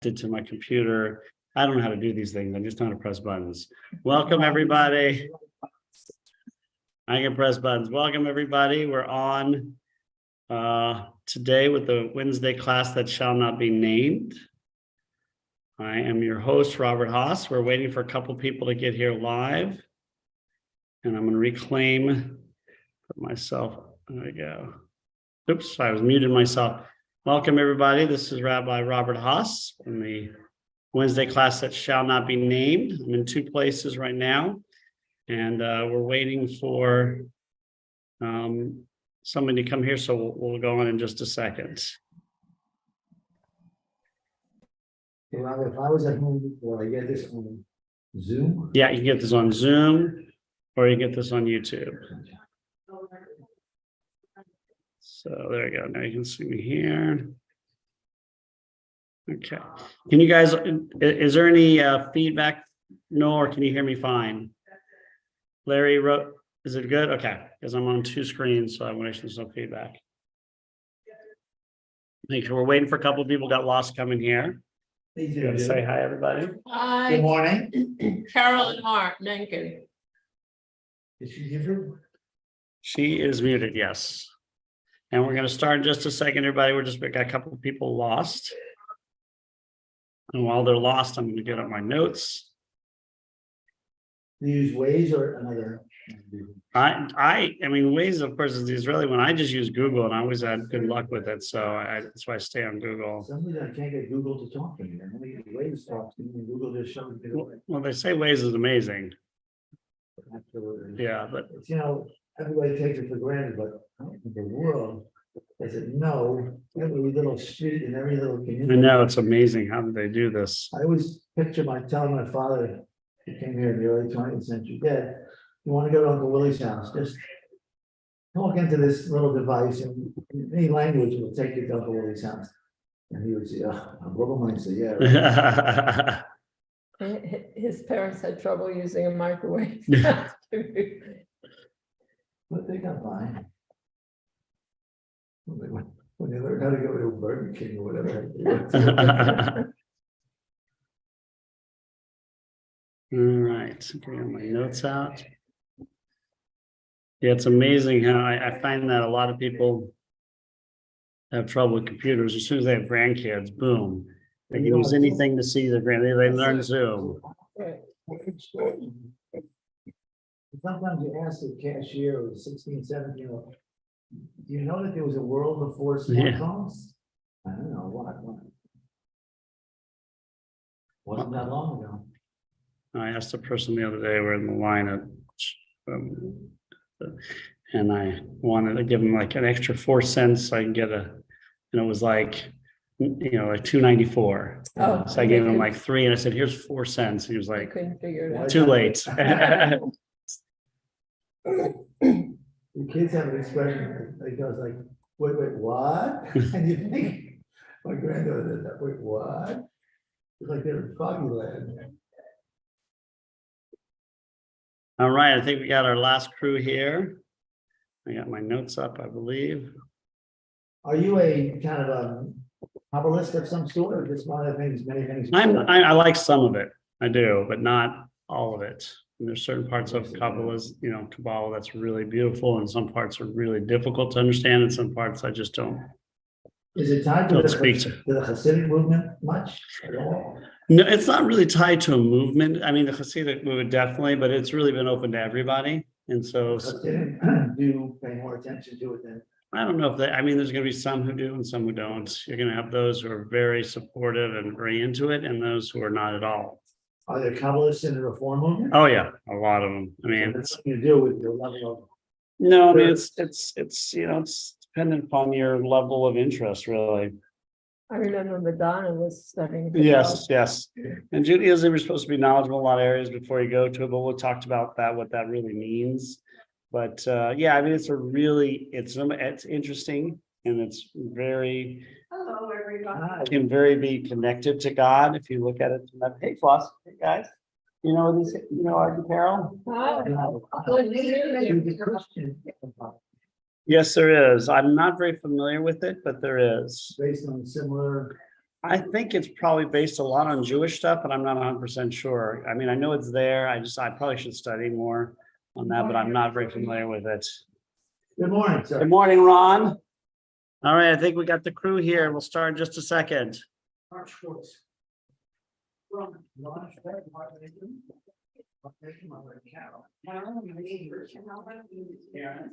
to my computer. I don't know how to do these things. I just know how to press buttons. Welcome, everybody. I can press buttons. Welcome, everybody. We're on today with the Wednesday class that shall not be named. I am your host, Robert Haas. We're waiting for a couple people to get here live. And I'm going to reclaim for myself. There we go. Oops, I was muted myself. Welcome, everybody. This is Rabbi Robert Haas from the Wednesday class that shall not be named. I'm in two places right now, and we're waiting for somebody to come here, so we'll go on in just a second. Hey, Robert, if I was at home, will I get this on Zoom? Yeah, you can get this on Zoom, or you can get this on YouTube. So there you go. Now you can see me here. Okay. Can you guys, is there any feedback? No, or can you hear me fine? Larry wrote, is it good? Okay, because I'm on two screens, so I want to make sure there's no feedback. Make sure we're waiting for a couple of people got lost coming here. You want to say hi, everybody? Good Hi, morning. Carolyn Hart, Lincoln. Is she different? She is muted, yes. And we're going to start in just a second, everybody. We got a couple of people lost. And while they're lost, I'm going to get up my notes. Do you use Waze or another? I mean, Waze, of course, is the Israeli one. I just use Google, and I always had good luck with it. So that's why I stay on Google. Somebody I can't get Google to talk to me. I'm gonna get Waze talk to me and Google just shows me the way. Well, they say Waze is amazing. Absolutely. Yeah, but It's, you know, everybody takes it for granted, but out in the world, they said, no, every little street and every little I community. know it's amazing. How did they do this? I always picture telling my father, who came here in the early 20th century, Dad, you want to go to Uncle Willie's house, just talk into this little device and any language will take you to Uncle Willie's house. And he would say, oh, a little man say, yeah. Right. His parents had trouble using a microwave. But they got by. When they learned how to go to Burger King or whatever. All right, getting my notes out. Yeah, it's amazing how I find that a lot of people have trouble with computers. As soon as they have grandkids, boom, they can use anything to see their they learn Zoom. Right. Sometimes you ask the cashier who was 16, 17, do you know that there was a world before smartphones? I don't know, what? Wasn't that long ago. I asked a person the other day, we're in the line at, and I wanted to give him like an extra 4 cents. So I can get and it was like, like $2.94. Oh, So I gave him like 3, and I said, "Here's 4 cents." He was I like, couldn't figure it out. "Too late." The kids have an expression that goes like, wait, what? And you think, my granddaughter did that, wait, what? It's like they're in foggy land. All right, I think we got our last crew here. I got my notes up, I believe. Are you a kind of a Kabbalist of some sort, or just one of the things, many things? I like some of it, I do, but not all of it. And there's certain parts of Kabbalah, Kabbalah that's really beautiful, and some parts are really difficult to understand, and some parts I just don't. Is it tied to Don't the speak to. Hasidic movement much at all? No, it's not really tied to a movement. I mean, the Hasidic movement definitely, but it's really been open to everybody. And so Hasidic do pay more attention to it than. I don't know if I mean, there's going to be some who do and some who don't. You're going to have those who are very supportive and very into it, and those who are not at all. Are there Kabbalists in the Reform movement? Oh yeah, a lot of them. I mean, It's nothing to do with your level no, I mean, it's dependent upon your level of interest, really. I remember Madonna was studying. Yes. And Judaism, you're supposed to be knowledgeable in a lot of areas before you go to it, but we'll talk about that, what that really means. But yeah, I mean, it's interesting, and it's very, Hello, everybody. of. can very be connected to God if you look at it. Hey, Floss, hey guys, Artie Carroll? Hi. You're Christian. Yes, there is. I'm not very familiar with it, but there is. Based on similar. I think it's probably based a lot on Jewish stuff, but I'm not 100% sure. I mean, I know it's there. I probably should study more on that, but I'm not very familiar with it. Good morning, sir. Good morning, Ron. All right, I think we got the crew here. We'll start in just a second. Mark Schwartz. Yeah.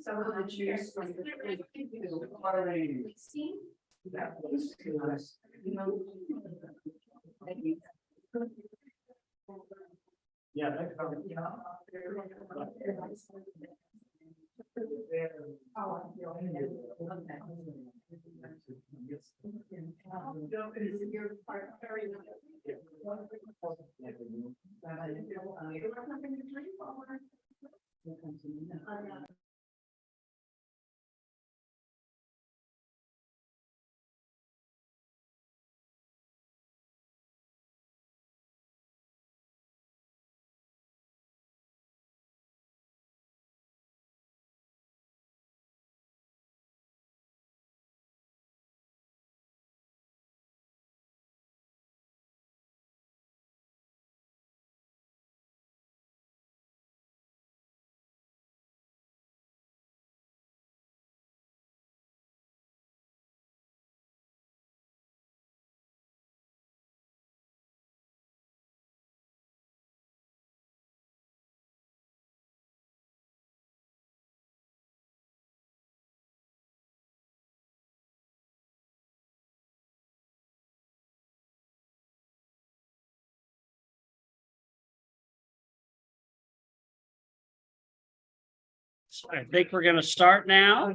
So I think we're gonna start now.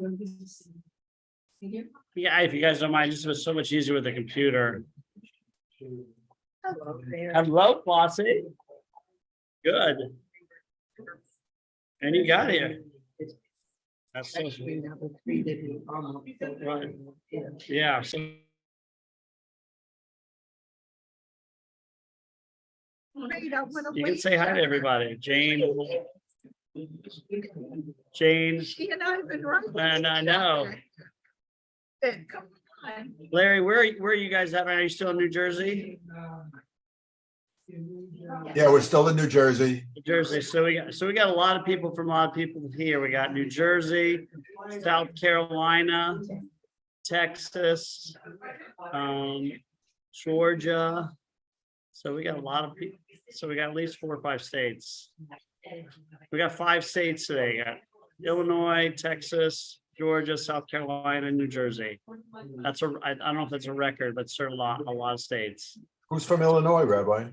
Yeah, if you guys don't mind, this was so much easier with the computer. Hello, Flossie. Good. And you got here. That's so sweet. Right. Yeah, so you can say hi to everybody. Jane. Jane, She and I have been right. and I know. Come on. Larry, where are you guys at? Are you still in New Jersey? Yeah, we're still in New Jersey. New Jersey. So we got a lot of people from a lot of people here. We got New Jersey, South Carolina, Texas, Georgia. So we got a lot of people. So we got at least 4 or 5 states. We got 5 states today. We got Illinois, Texas, Georgia, South Carolina, and New Jersey. I don't know if that's a record, but certainly a lot of states. Who's from Illinois, Rabbi?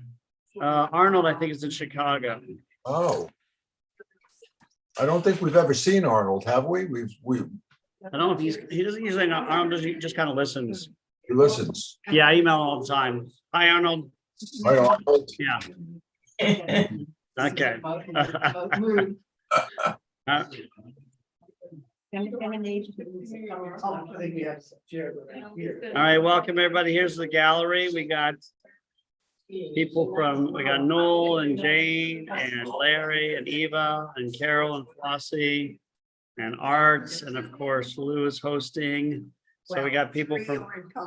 Arnold, I think, is in Chicago. Oh. I don't think we've ever seen Arnold, have we? We I don't know if he doesn't usually know. Arnold does, he just kind of listens. he listens. Yeah, I email him all the time. Hi, Arnold. Hi, Arnold. Yeah. Okay. All right, welcome everybody. Here's the gallery. We got we got Noel and Jane and Larry and Eva and Carol and Flossie and Art, and of course Lou is hosting. So we got people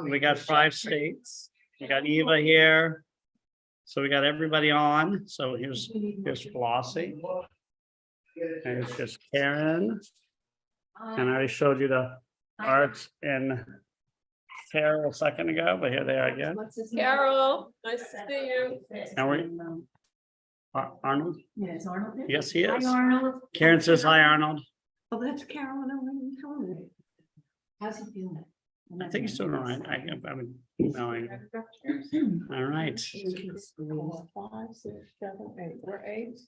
we got 5 states. We got Eva here. So we got everybody on. So here's Flossie. And here's Karen. And I already showed you the Art and Carol a second ago, but here they are again. Carol, nice to see you. And we Arnold? Yes, Arnold. Yes, he is. Hi, Arnold. Karen says hi, Arnold. Oh, that's Carolyn. How's he feeling? I think he's doing all right. I'm emailing. All right. 5, 6, 7, 8. We're 8.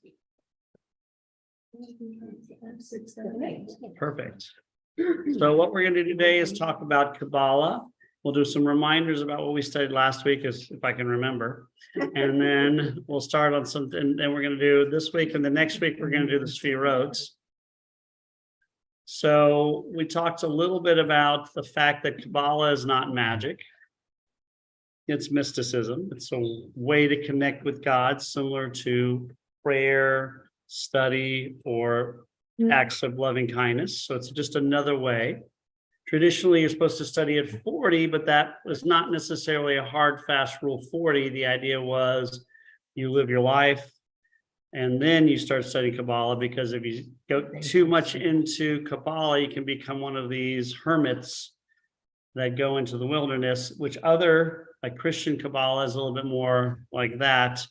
6, 7, 8. Perfect. So what we're going to do today is talk about Kabbalah. We'll do some reminders about what we studied last week, if I can remember. And then we'll start on something. Then we're going to do this week, and the next week we're going to do the Sfirot. So we talked a little bit about the fact that Kabbalah is not magic. It's mysticism. It's a way to connect with God, similar to prayer, study, or acts of loving kindness. So it's just another way Traditionally, you're supposed to study at 40, but that was not necessarily a hard, fast rule 40. The idea was you live your life and then you start studying Kabbalah, because if you go too much into Kabbalah, you can become one of these hermits that go into the wilderness, which other, like Christian Kabbalah is a little bit more like that.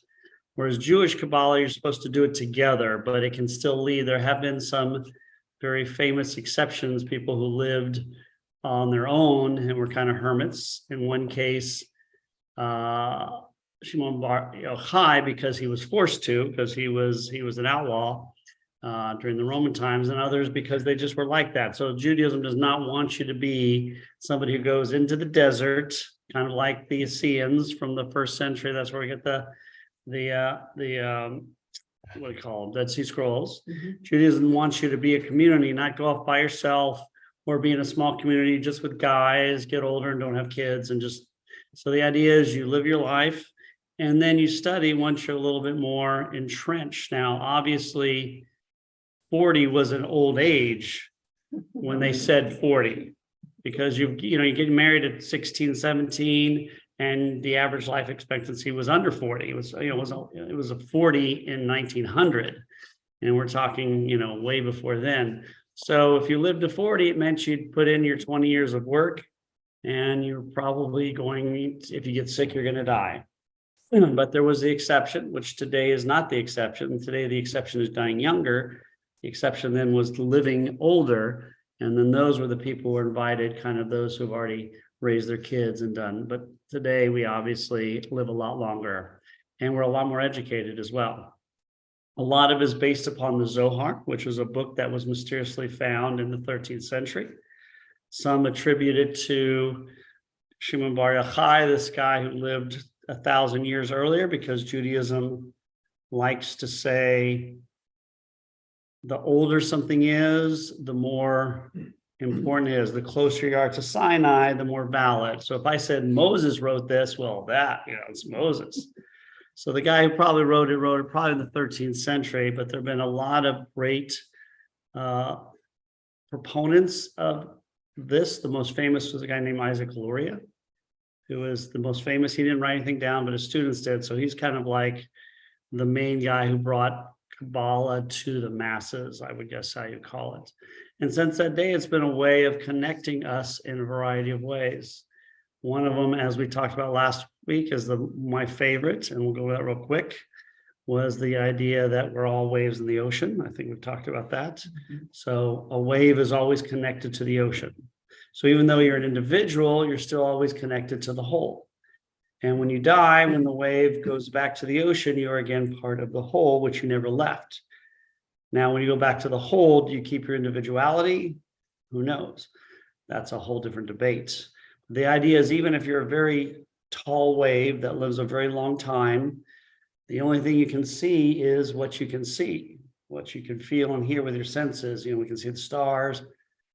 Whereas Jewish Kabbalah, you're supposed to do it together, but it can still lead. There have been some very famous exceptions, people who lived on their own and were kind of hermits. In one case, Shimon Bar Yochai, because he was forced to, because he was an outlaw during the Roman times, and others because they just were like that. So Judaism does not want you to be somebody who goes into the desert, kind of like the Essenes from the 1st century. That's where we get the what do you call them, Dead Sea Scrolls. Judaism wants you to be a community, not go off by yourself or be in a small community just with guys, get older and don't have kids, and just, so the idea is you live your life and then you study once you're a little bit more entrenched. Now, obviously, 40 was an old age when they said 40, because you get married at 16, 17, and the average life expectancy was under 40. It was a 40 in 1900, and we're talking, way before then. So if you lived to 40, it meant you'd put in your 20 years of work, and you're probably going, if you get sick, you're going to die. But there was the exception, which today is not the exception. Today, the exception is dying younger. The exception then was living older. And then those were the people who were invited, kind of those who've already raised their kids and done. But today we obviously live a lot longer, and we're a lot more educated as well. A lot of it is based upon the Zohar, which was a book that was mysteriously found in the 13th century. Some attribute it to Shimon Bar Yochai, this guy who lived 1,000 years earlier, because Judaism likes to say the older something is, the more important it is. The closer you are to Sinai, the more valid. So if I said Moses wrote this, well, it's Moses. So the guy who probably wrote it probably in the 13th century, but there have been a lot of great proponents of this. The most famous was a guy named Isaac Luria, who was the most famous. He didn't write anything down, but his students did. So he's kind of like the main guy who brought Kabbalah to the masses, I would guess how you call it. And since that day, it's been a way of connecting us in a variety of ways. One of them, as we talked about last week, is my favorite, and we'll go over that real quick, was the idea that we're all waves in the ocean. I think we've talked about that. So a wave is always connected to the ocean. So even though you're an individual, you're still always connected to the whole. And when you die, when the wave goes back to the ocean, you're again part of the whole, which you never left. Now, when you go back to the whole, do you keep your individuality? Who knows? That's a whole different debate. The idea is, even if you're a very tall wave that lives a very long time, the only thing you can see is what you can see, what you can feel and hear with your senses. We can see the stars,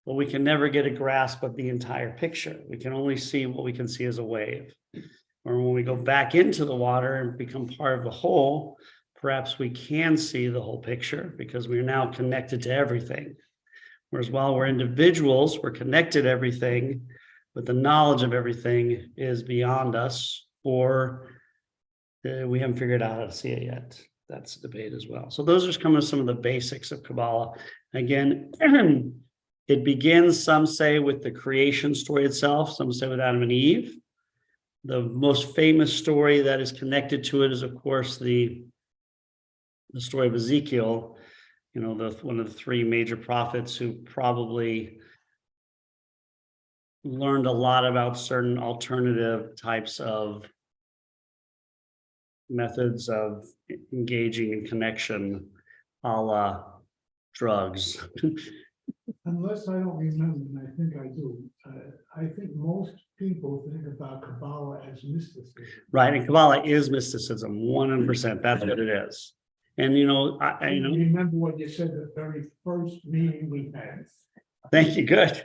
but we can never get a grasp of the entire picture. We can only see what we can see as a wave. Or when we go back into the water and become part of the whole, perhaps we can see the whole picture, because we're now connected to everything. Whereas while we're individuals, we're connected to everything, but the knowledge of everything is beyond us, or we haven't figured out how to see it yet. That's a debate as well. So those are some of the basics of Kabbalah. Again, it begins, some say, with the creation story itself. Some say with Adam and Eve. The most famous story that is connected to it is, of course, the story of Ezekiel, one of the three major prophets who probably learned a lot about certain alternative types of methods of engaging in connection, a la drugs. Unless I don't remember, and I think I do, I think most people think about Kabbalah as mysticism. Right, and Kabbalah is mysticism, 100%. That's what it is. And I remember what you said the very first meeting we had. Thank you. Good.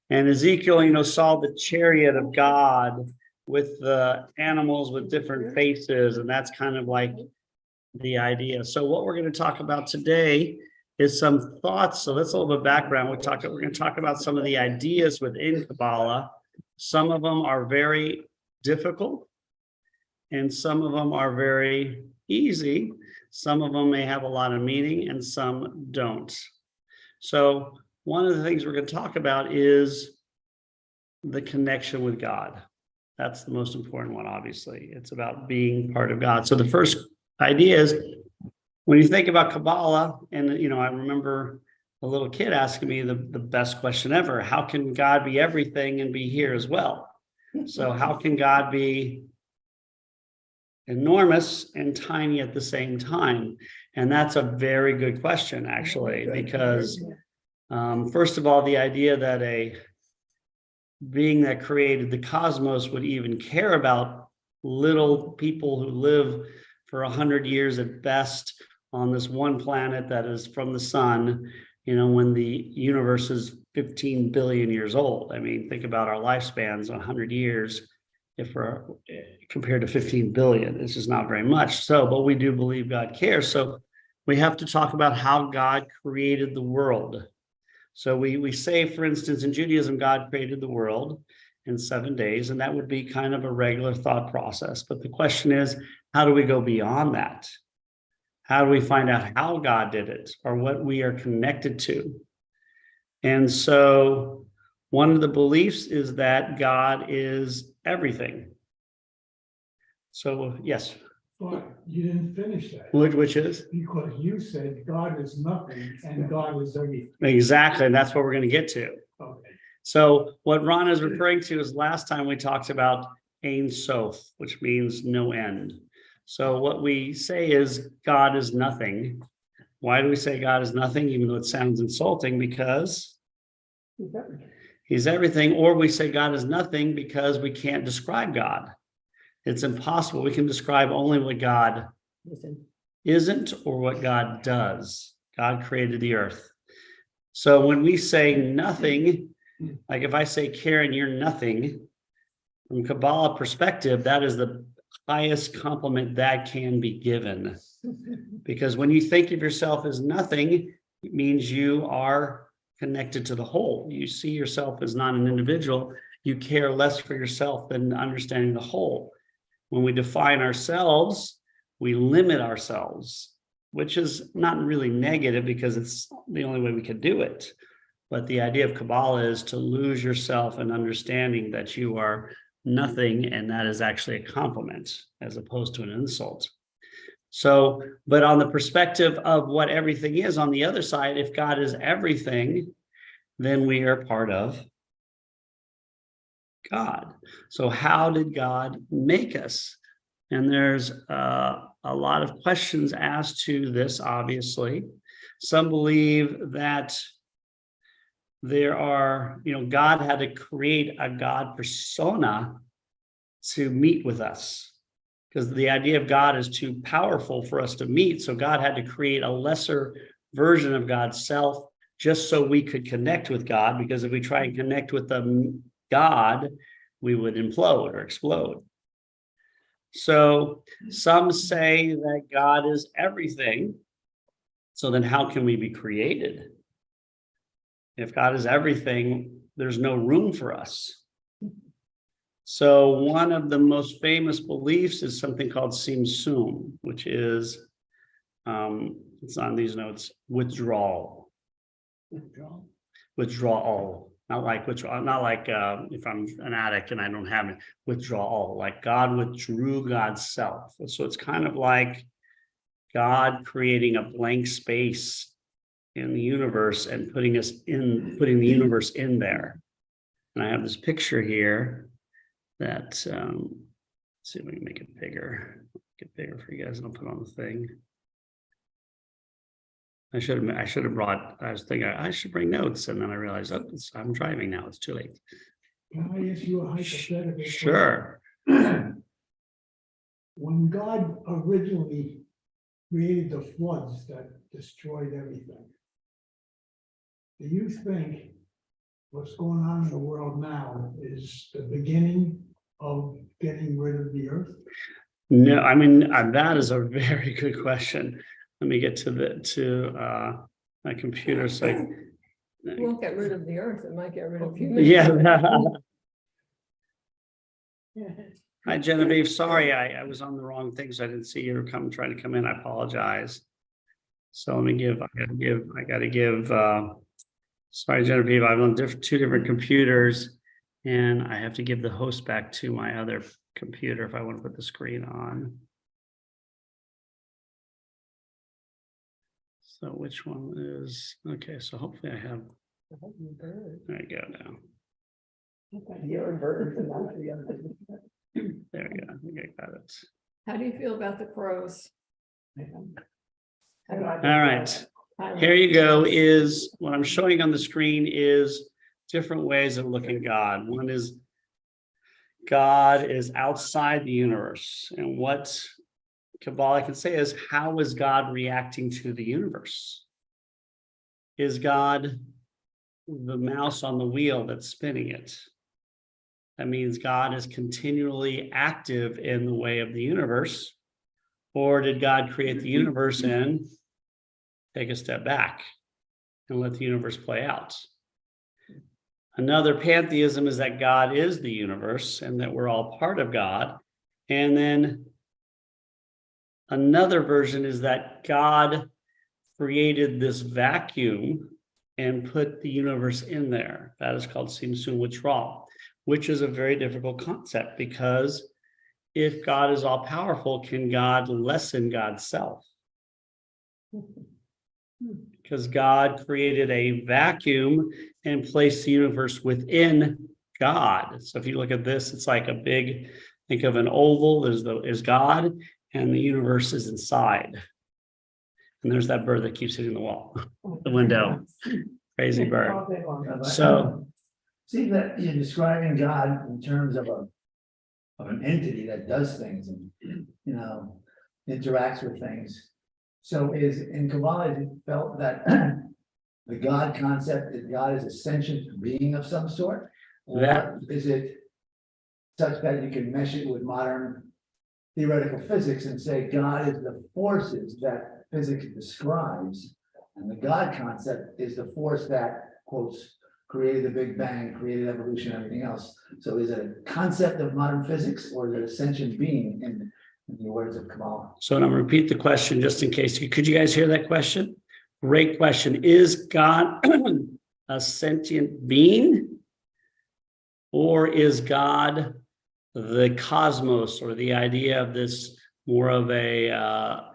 And Ezekiel, saw the chariot of God with the animals with different faces, and that's kind of like the idea. So what we're going to talk about today is some thoughts. So that's a little bit of background. We're going to talk about some of the ideas within Kabbalah. Some of them are very difficult, and some of them are very easy. Some of them may have a lot of meaning, and some don't. So one of the things we're going to talk about is the connection with God. That's the most important one, obviously. It's about being part of God. So the first idea is, when you think about Kabbalah, and I remember a little kid asking me the best question ever: how can God be everything and be here as well? So how can God be enormous and tiny at the same time? And that's a very good question, actually, because first of all, the idea that a being that created the cosmos would even care about little people who live for 100 years at best on this one planet that is from the sun, when the universe is 15 billion years old. I mean, think about our lifespans, 100 years, if we're compared to 15 billion, this is not very much. So, but we do believe God cares. So we have to talk about how God created the world. So we say, for instance, in Judaism, God created the world in 7 days, and that would be kind of a regular thought process. But the question is, how do we go beyond that? How do we find out how God did it, or what we are connected to? And so one of the beliefs is that God is everything. So yes. But you didn't finish that. Which is? Because you said God is nothing and God is everything. Exactly, and that's what we're going to get to. Okay. So what Ron is referring to is, last time we talked about Ein Sof, which means no end. So what we say is God is nothing. Why do we say God is nothing, even though it sounds insulting? Because he's everything. Or we say God is nothing because we can't describe God. It's impossible. We can describe only what God isn't or what God does. God created the earth. So when we say nothing, like if I say, Karen, you're nothing, from Kabbalah perspective, that is the highest compliment that can be given. Because when you think of yourself as nothing, it means you are connected to the whole. You see yourself as not an individual. You care less for yourself than understanding the whole. When we define ourselves, we limit ourselves, which is not really negative because it's the only way we can do it. But the idea of Kabbalah is to lose yourself in understanding that you are nothing, and that is actually a compliment as opposed to an insult. So, but on the perspective of what everything is, on the other side, if God is everything, then we are part of God. So how did God make us? And there's a lot of questions asked to this, obviously. Some believe that there are, God had to create a God persona to meet with us, because the idea of God is too powerful for us to meet. So God had to create a lesser version of God's self just so we could connect with God, because if we try and connect with the God, we would implode or explode. So some say that God is everything. So then how can we be created? If God is everything, there's no room for us. So one of the most famous beliefs is something called Tzimtzum, which is, it's on these notes, withdrawal. Withdrawal. Not like withdrawal, not like if I'm an addict and I don't have it, withdrawal, like God withdrew God's self. So it's kind of like God creating a blank space in the universe and putting the universe in there. And I have this picture here that, let's see if we can make it bigger. Get bigger for you guys, and I'll put on the thing. I should have brought, I was thinking I should bring notes, and then I realized, oh, I'm driving now, it's too late. Can I ask you a hypothetical? Sure. When God originally created the floods that destroyed everything, do you think what's going on in the world now is the beginning of getting rid of the earth? No, I mean, that is a very good question. Let me get to My computer's like. It won't get rid of the earth, it might get rid of humans. Yeah. Hi Genevieve, sorry, I was on the wrong thing, so I didn't see you trying to come in. I apologize. So let me I gotta give, sorry Genevieve, I'm on two different computers. And I have to give the host back to my other computer if I want to put the screen on. So which one is, okay, so hopefully I have, there we go now. You're a bird, and not the other. There we go, I think I got it. How do you feel about the crows? All right, here you go, is what I'm showing on the screen is different ways of looking at God. One is God is outside the universe, and what Kabbalah can say is, how is God reacting to the universe? Is God the mouse on the wheel that's spinning it? That means God is continually active in the way of the universe. Or did God create the universe and take a step back and let the universe play out? Another pantheism is that God is the universe and that we're all part of God. And then another version is that God created this vacuum and put the universe in there. That is called Tzimtzum V'Tral, which is a very difficult concept, because if God is all powerful, can God lessen God's self? Because God created a vacuum and placed the universe within God. So if you look at this, it's like a big, think of an oval, is God, and the universe is inside. And there's that bird that keeps hitting the wall, the window. Crazy bird. So see that you're describing God in terms of an entity that does things and, interacts with things. So is in Kabbalah, is it felt that the God concept, that God is a sentient being of some sort? Or is it such that you can mesh it with modern theoretical physics and say God is the forces that physics describes, and the God concept is the force that, quotes, created the Big Bang, created evolution, everything else. So is it a concept of modern physics, or is it a sentient being in the words of Kabbalah? So I'm going to repeat the question just in case. Could you guys hear that question? Great question. Is God a sentient being, or is God the cosmos, or the idea of this more of a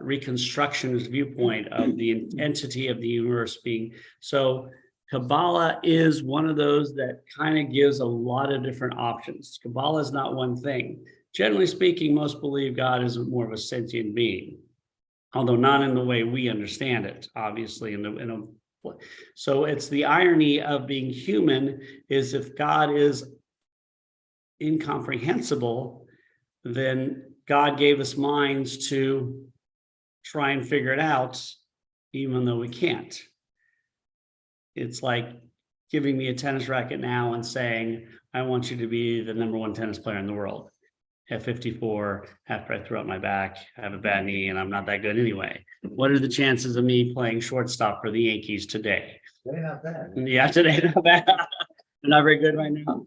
reconstructionist viewpoint of the entity of the universe being? So Kabbalah is one of those that kind of gives a lot of different options. Kabbalah is not one thing. Generally speaking, most believe God is more of a sentient being, although not in the way we understand it, obviously. So it's the irony of being human, is if God is incomprehensible, then God gave us minds to try and figure it out, even though we can't. It's like giving me a tennis racket now and saying, I want you to be the #1 tennis player in the world. At 54, after I threw out my back, I have a bad knee and I'm not that good anyway. What are the chances of me playing shortstop for the Yankees today? They're not bad. Yeah, today, not bad. They're not very good right now.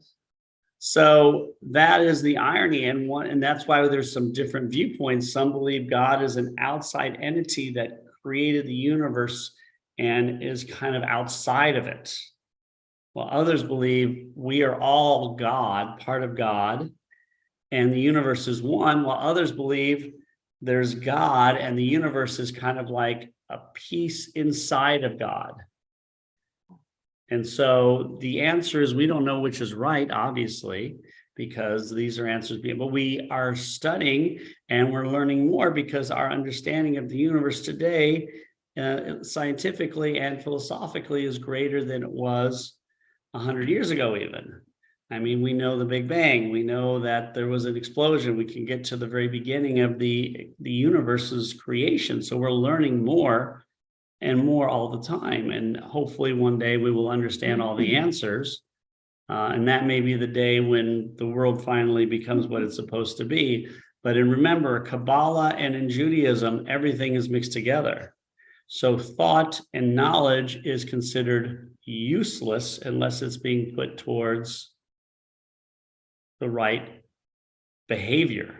So that is the irony, and that's why there's some different viewpoints. Some believe God is an outside entity that created the universe and is kind of outside of it, while others believe we are all God, part of God, and the universe is one, while others believe there's God and the universe is kind of like a piece inside of God. And so the answer is, we don't know which is right, obviously, because these are answers, but we are studying and we're learning more, because our understanding of the universe today, scientifically and philosophically, is greater than it was 100 years ago even. I mean, we know the Big Bang, we know that there was an explosion, we can get to the very beginning of the universe's creation. So we're learning more and more all the time. And hopefully one day we will understand all the answers. And that may be the day when the world finally becomes what it's supposed to be. But remember, Kabbalah and in Judaism, everything is mixed together. So thought and knowledge is considered useless unless it's being put towards the right behavior.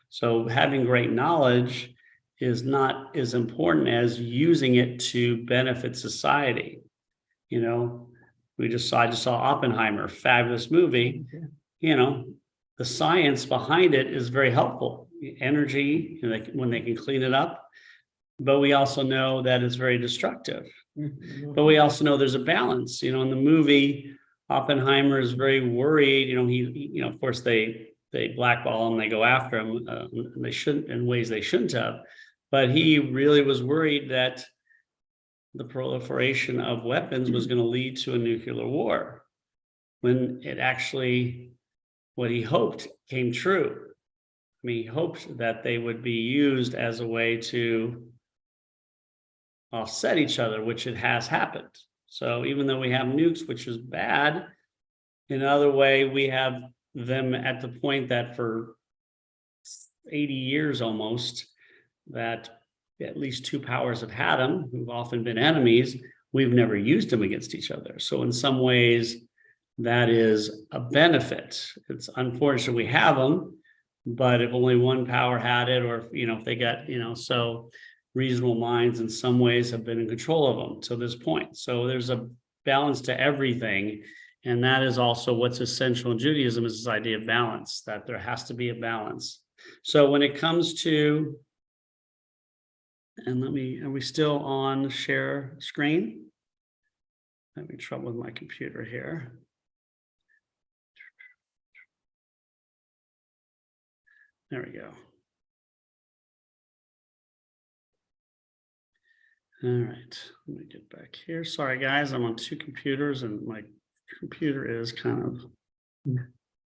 So having great knowledge is not as important as using it to benefit society. You know, I just saw Oppenheimer, fabulous movie. You know, the science behind it is very helpful. Energy, you know, when they can clean it up. But we also know that it's very destructive. But we also know there's a balance. You know, in the movie, Oppenheimer is very worried. You know, you know, of course, they blackball him, they go after him. They shouldn't, in ways they shouldn't have. But he really was worried that the proliferation of weapons was going to lead to a nuclear war, when it actually, what he hoped came true. I mean, he hoped that they would be used as a way to offset each other, which it has happened. So even though we have nukes, which is bad, in another way, we have them at the point that for 80 years almost, that at least two powers have had them, who've often been enemies. We've never used them against each other. So in some ways, that is a benefit. It's unfortunate we have them, but if only one power had it, or you know, if they got, you know, so reasonable minds in some ways have been in control of them to this point. So there's a balance to everything. And that is also what's essential in Judaism, is this idea of balance, that there has to be a balance. So when it comes to, and are we still on share screen? Having trouble with my computer here. There we go. All right, let me get back here. Sorry, guys, I'm on two computers and my computer is kind of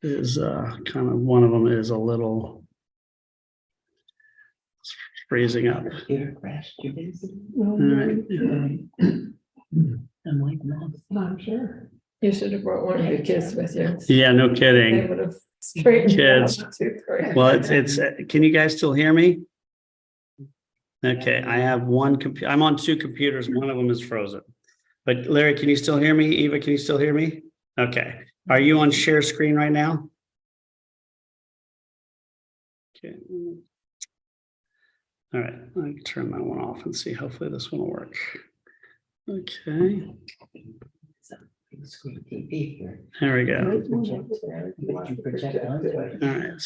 one of them is a little freezing up. Computer crashed 2 days ago. All right. I'm like, no, I'm sure. You should have brought one of your kids with you. Yeah, no They kidding. would have straightened it out Kids. too quick. Well, it's, can you guys still hear me? Okay, I have one computer. I'm on two computers. One of them is frozen. But Larry, can you still hear me? Eva, can you still hear me? Okay. Are you on share screen right now? Okay. All right, I can turn that one off and see. Hopefully this one will work. Okay, Big screen TV here. there we go. Did you project onto it? All right.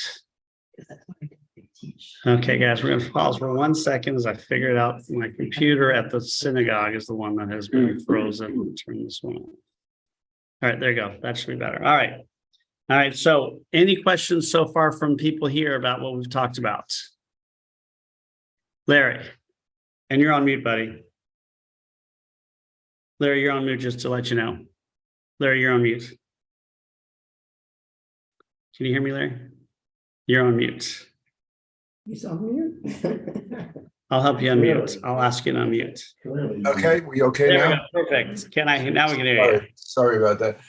Because that's what I think they teach. Okay, guys, we're gonna pause for 1 second as I figure it out. My computer at the synagogue is the one that has been frozen. Turn this one on. All right, there you go. That should be better. All right. All right, so any questions so far from people here about what we've talked about? Larry, and you're on mute, buddy. Larry, you're on mute, just to let you know. Larry, you're on mute. Can you hear me, Larry? You're on mute. He's on mute. I'll help you unmute. I'll ask you to unmute. Clearly. Okay, we okay There we now? go. Perfect. Now we can hear you. Sorry about that.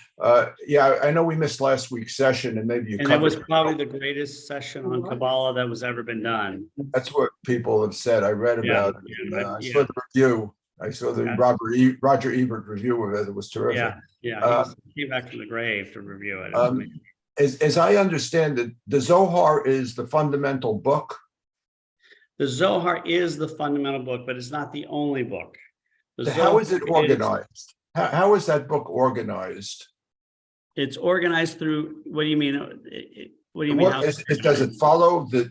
Yeah, I know we missed last week's session and maybe you And it was covered. probably the greatest session on Kabbalah that was ever been done. That's what people have said. I read Yeah, about it. yeah, I yeah. saw the review. I saw the Yeah. Roger Ebert review of it. It was terrific. Yeah, yeah. He came back from the grave to review it. As I understand it, the Zohar is the fundamental book. The Zohar is the fundamental book, but it's not the only book. The How is it Zohar organized? How is that book organized? It's organized through, what do you mean? What do you mean? how it's Does it follow the?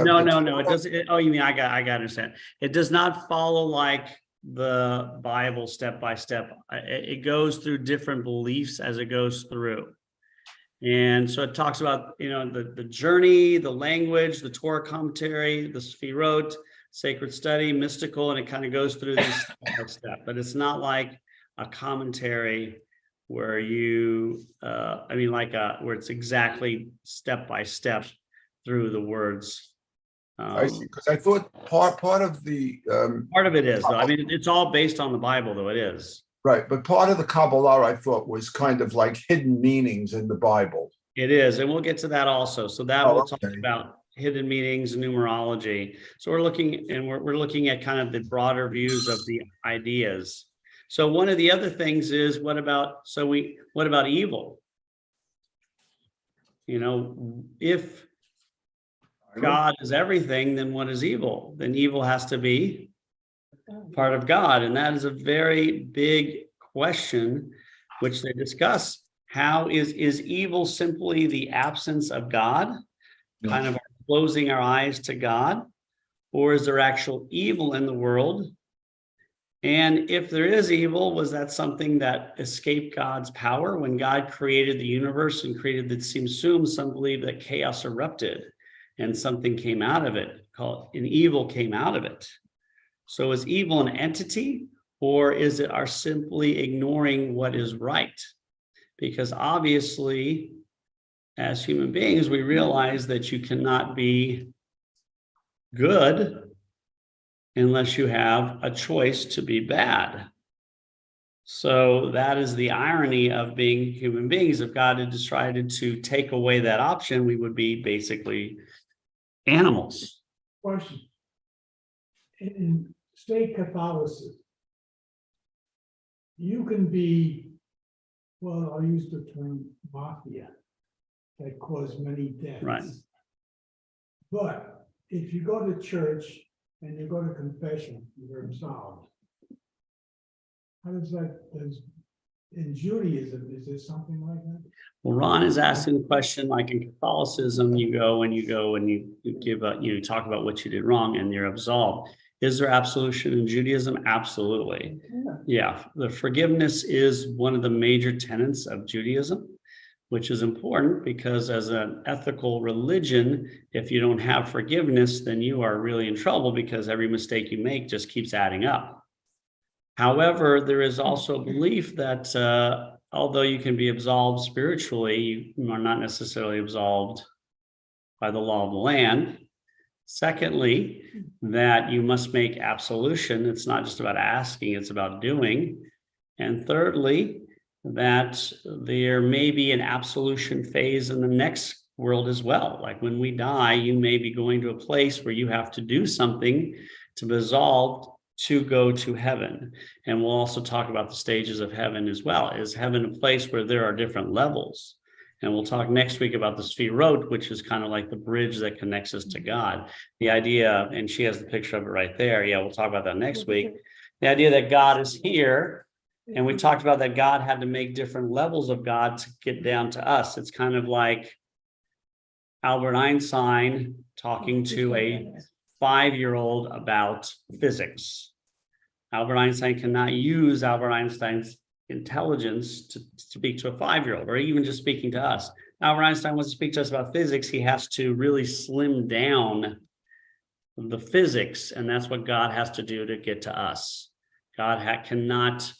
No, it doesn't. Oh, you mean, I got to understand. It does not follow like the Bible step by step. It goes through different beliefs as it goes through. And so it talks about, the journey, the language, the Torah commentary, the Sfirot, sacred study, mystical, and it kind of goes through this step by step. But it's not like a commentary where where it's exactly step by step through the words. I see, because I thought part of the Part of it is, though. I mean, it's all based on the Bible, though. It is. right, but part of the Kabbalah I thought was kind of like hidden meanings in the Bible. It is, and we'll get to that also. So that Oh, we'll talk okay. about hidden meanings, numerology. So we're looking at kind of the broader views of the ideas. So one of the other things is what about evil? You know, if God is everything, then what is evil? Then evil has to be part of God. And that is a very big question, which they discuss. How is evil simply the absence of God? Kind of closing our eyes to God? Or is there actual evil in the world? And if there is evil, was that something that escaped God's power? When God created the universe and created the Tzimtzum, some believe that chaos erupted and something came out of it, called an evil came out of it. So is evil an entity, or is it our simply ignoring what is right? Because obviously, as human beings, we realize that you cannot be good unless you have a choice to be bad. So that is the irony of being human beings. If God had decided to take away that option, we would be basically animals. Question. In state Catholicism, you can be, well, I'll use the term mafia, that caused many deaths. Right. But if you go to church and you go to confession, you're absolved. How does that, in Judaism, is there something like that? Well, Ron is asking the question, like in Catholicism, you go and you give you talk about what you did wrong and you're absolved. Is there absolution in Judaism? Absolutely. Yeah, the forgiveness is one of the major tenets of Judaism, which is important because as an ethical religion, if you don't have forgiveness, then you are really in trouble because every mistake you make just keeps adding up. However, there is also a belief that although you can be absolved spiritually, you are not necessarily absolved by the law of the land. Secondly, that you must make absolution. It's not just about asking, it's about doing. And thirdly, that there may be an absolution phase in the next world as well. Like when we die, you may be going to a place where you have to do something to be absolved to go to heaven. And we'll also talk about the stages of heaven as well. Is heaven a place where there are different levels? And we'll talk next week about the Sefirot, which is kind of like the bridge that connects us to God. The idea, and she has the picture of it right there. Yeah, we'll talk about that next week. The idea that God is here, and we talked about that God had to make different levels of God to get down to us. It's kind of like Albert Einstein talking to a 5-year-old about physics. Albert Einstein cannot use Albert Einstein's intelligence to speak to a 5-year-old, or even just speaking to us. Albert Einstein wants to speak to us about physics. He has to really slim down the physics, and that's what God has to do to get to us. God cannot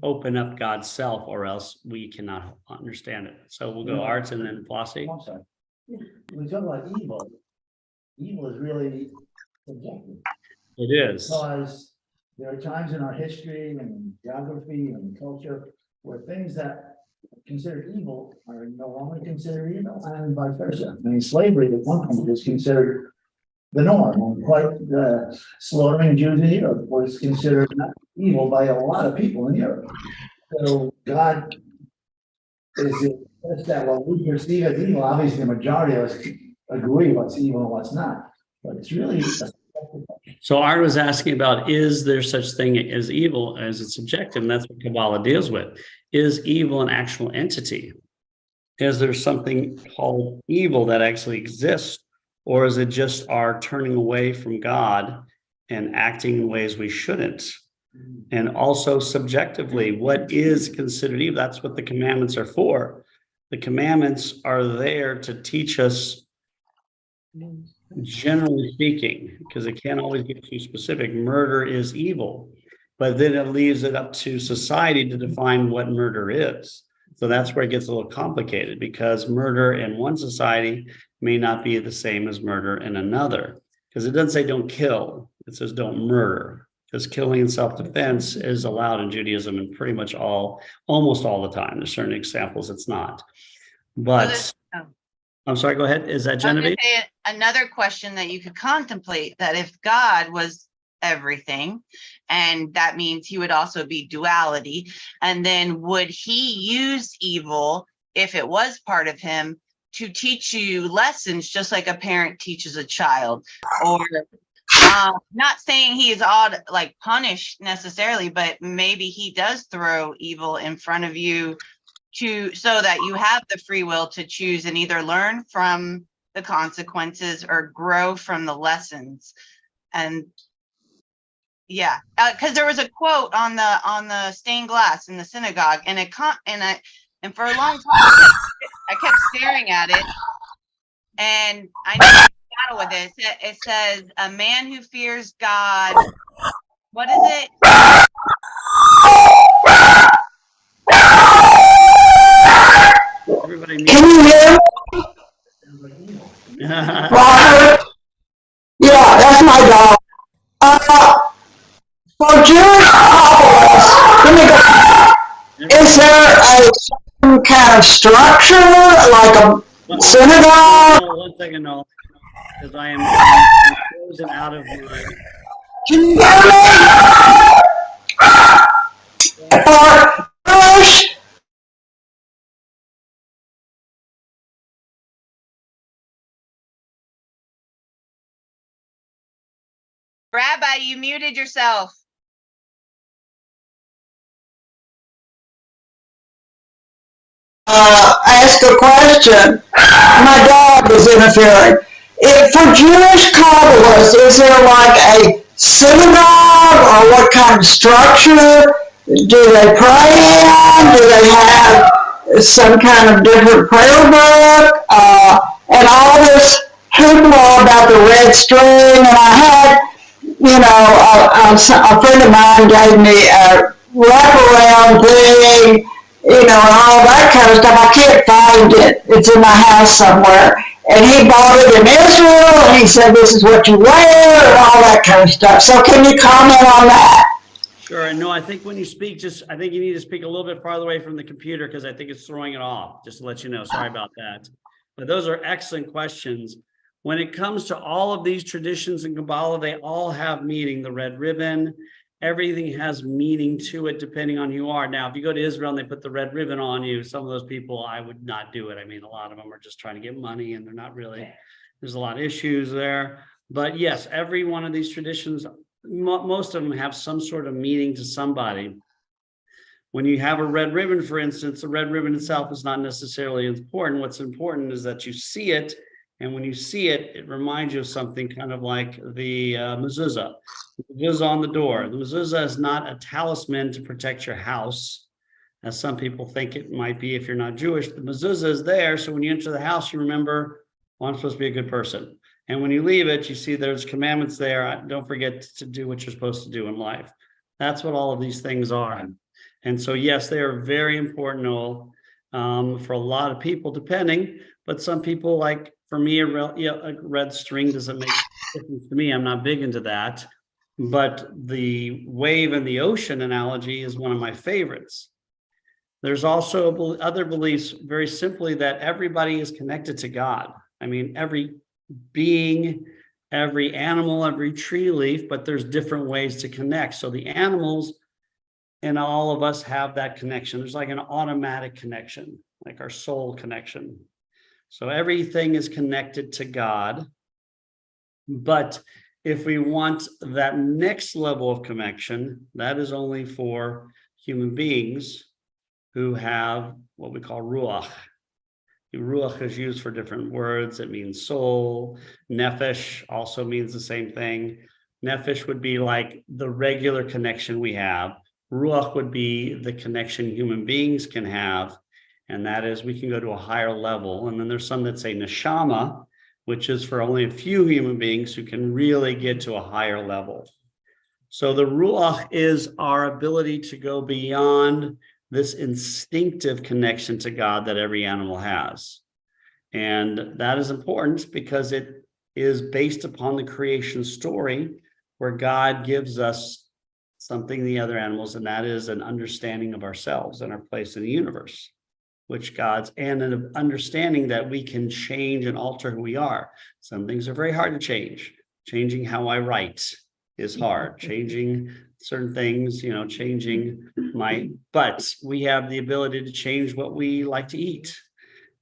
open up God's self, or else we cannot understand it. So we'll go Arts and then Flossie. I'm sorry. We talk about evil. Evil is really subjective. It is. Because there are times in our history and geography and culture where things that are considered evil are no longer considered evil, and vice versa. I mean, slavery at one point was considered the norm, and quite slaughtering Jews in Europe was considered not evil by a lot of people in Europe. So God is it that what we perceive as evil, obviously the majority of us agree what's evil and what's not, but it's really So Art was asking about, is there such thing as evil as it's subjective? And that's what Kabbalah deals with. Is evil an actual entity? Is there something called evil that actually exists? Or is it just our turning away from God and acting in ways we shouldn't? And also subjectively, what is considered evil? That's what the commandments are for. The commandments are there to teach us, generally speaking, because it can't always get too specific. Murder is evil, but then it leaves it up to society to define what murder is. So that's where it gets a little complicated, because murder in one society may not be the same as murder in another, because it doesn't say don't kill, it says don't murder, because killing in self-defense is allowed in Judaism and pretty much almost all the time. There's certain examples it's not. But I'm sorry, go ahead. Is that I was gonna Genevieve? say another question that you could contemplate, that if God was everything, and that means he would also be duality, and then would he use evil, if it was part of him, to teach you lessons just like a parent teaches a child? Or not saying he is odd, like punished necessarily, but maybe he does throw evil in front of you so that you have the free will to choose and either learn from the consequences or grow from the lessons. And yeah, because there was a quote on the stained glass in the synagogue, and and for a long time I kept staring at it, and I know battle with it. It says, "A man who fears God." What is it? Everybody Can you hear mute. Robert? Yeah, that's my dog. For Jewish Kabbalists, let me go. Is there some kind of structure, like a synagogue? One second, no, because I am frozen out of my. Can you hear me? For Jewish, Rabbi, you muted yourself. ask a question. My dog is interfering. If for Jewish Kabbalists, is there like a synagogue or what kind of structure? Do they pray in? Do they have some kind of different prayer book? And all this hoopla about the red string. And I had, a friend of mine gave me a wraparound thing, and all that kind of stuff. I can't find it. It's in my house somewhere. And he bought it in Israel, and he said, this is what you wear, and all that kind of stuff. So can you comment on that? Sure. And no, I think when you speak, I think you need to speak a little bit farther away from the computer because I think it's throwing it off, just to let you know. Sorry about that. But those are excellent questions. When it comes to all of these traditions in Kabbalah, they all have meaning. The red ribbon, everything has meaning to it depending on who you are. Now, if you go to Israel and they put the red ribbon on you, some of those people, I would not do it. I mean, a lot of them are just trying to get money and they're not really, there's a lot of issues there. But yes, every one of these traditions, most of them have some sort of meaning to somebody. When you have a red ribbon, for instance, the red ribbon itself is not necessarily important. What's important is that you see it. And when you see it, it reminds you of something kind of like the mezuzah. The mezuzah on the door. The mezuzah is not a talisman to protect your house, as some people think it might be if you're not Jewish. The mezuzah is there, so when you enter the house, you remember, well, I'm supposed to be a good person. And when you leave it, you see there's commandments there. Don't forget to do what you're supposed to do in life. That's what all of these things are. And so, yes, they are very important for a lot of people, depending. But some people, like for me, a red string doesn't make a difference to me. I'm not big into that. But the wave and the ocean analogy is one of my favorites. There's also other beliefs, very simply, that everybody is connected to God. I mean, every being, every animal, every tree leaf, but there's different ways to connect. So the animals and all of us have that connection. There's like an automatic connection, like our soul connection. So everything is connected to God. But if we want that next level of connection, that is only for human beings who have what we call ruach. Ruach is used for different words. It means soul. Nefesh also means the same thing. Nefesh would be like the regular connection we have. Ruach would be the connection human beings can have. And that is, we can go to a higher level. And then there's some that say neshama, which is for only a few human beings who can really get to a higher level. So the ruach is our ability to go beyond this instinctive connection to God that every animal has. And that is important because it is based upon the creation story where God gives us something the other animals, and that is an understanding of ourselves and our place in the universe. which God's, and an understanding that we can change and alter who we are. Some things are very hard to change. Changing how I write is hard. Changing certain things, changing but we have the ability to change what we like to eat.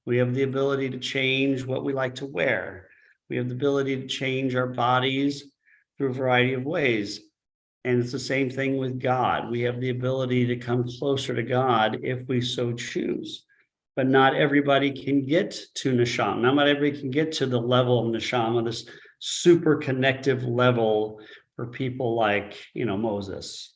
We have the ability to change what we like to wear. We have the ability to change our bodies through a variety of ways. And it's the same thing with God. We have the ability to come closer to God if we so choose. But not everybody can get to neshama. Not everybody can get to the level of neshama, this super connective level for people like, Moses.